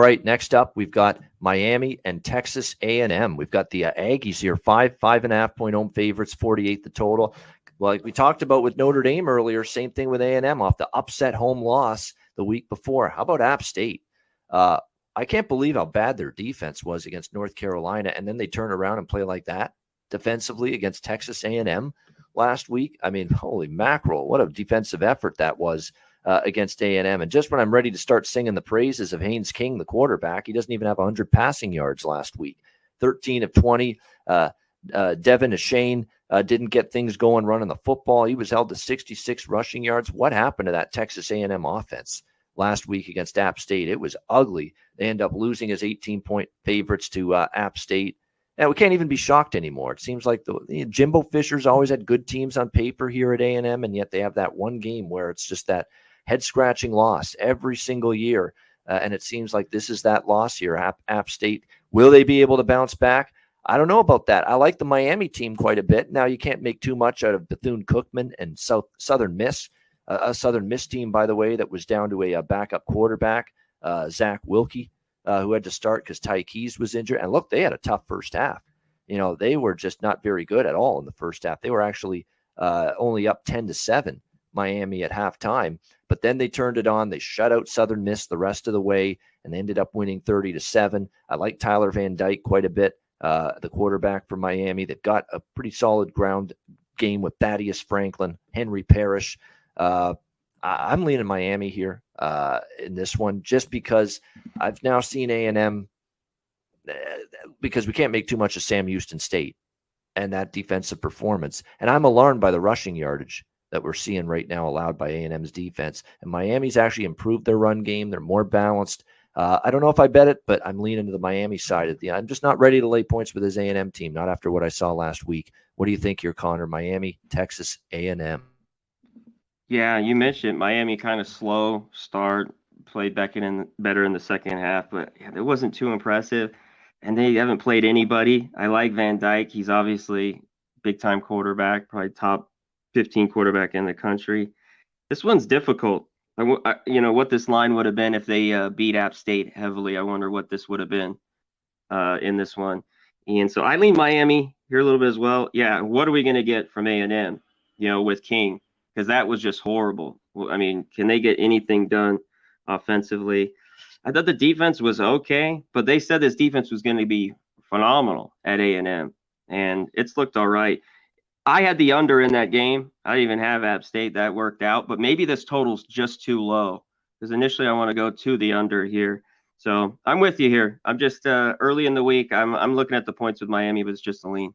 All right, next up, we've got Miami and Texas A&M. We've got the Aggies here, 5.5-point home favorites, 48 the total. Like we talked about with Notre Dame earlier, same thing with A&M off the upset home loss the week before. How about App State? I can't believe how bad their defense was against North Carolina, and then they turn around and play like that defensively against Texas A&M last week. I mean, holy mackerel, what a defensive effort that was against A&M. And just when I'm ready to start singing the praises of Haynes King, the quarterback, he doesn't even have 100 passing yards last week. 13 of 20. Devin Ashane didn't get things going running the football. He was held to 66 rushing yards. What happened to that Texas A&M offense last week against App State? It was ugly. They end up losing as 18-point favorites to App State. And we can't even be shocked anymore. It seems like the Jimbo Fisher's always had good teams on paper here at A&M, and yet they have that one game where it's just that head-scratching loss every single year. And it seems like this is that loss here, App State. Will they be able to bounce back? I don't know about that. I like the Miami team quite a bit. Now, you can't make too much out of Bethune-Cookman and Southern Miss. A Southern Miss team, by the way, that was down to a backup quarterback, Zach Wilkie, who had to start because Ty Keys was injured. And look, they had a tough first half. They were just not very good at all in the first half. They were actually only up 10-7, Miami at halftime. But then they turned it on. They shut out Southern Miss the rest of the way, and they ended up winning 30-7. I like Tyler Van Dyke quite a bit, the quarterback for Miami. They've got a pretty solid ground game with Thaddeus Franklin, Henry Parrish. I'm leaning Miami here in this one just because I've now seen A&M because we can't make too much of Sam Houston State and that defensive performance. And I'm alarmed by the rushing yardage that we're seeing right now allowed by A&M's defense. And Miami's actually improved their run game. They're more balanced. I don't know if I bet it, but I'm leaning to the Miami side. I'm just not ready to lay points with his A&M team, not after what I saw last week. What do you think here, Conor? Miami, Texas A&M. Yeah, you mentioned Miami kind of slow start, played back in better in the second half, but yeah, it wasn't too impressive. And they haven't played anybody. I like Van Dyke. He's obviously big-time quarterback, probably top 15 quarterback in the country. This one's difficult. What this line would have been if they beat App State heavily. I wonder what this would have been in this one. And so I lean Miami here a little bit as well. Yeah, what are we going to get from A&M, with King? Because that was just horrible. I mean, can they get anything done offensively? I thought the defense was okay, but they said this defense was going to be phenomenal at A&M, and it's looked all right. I had the under in that game. I didn't even have App State. That worked out, but maybe this total's just too low because initially I want to go to the under here. So I'm with you here. I'm just early in the week. I'm looking at the points with Miami, but it's just a lean.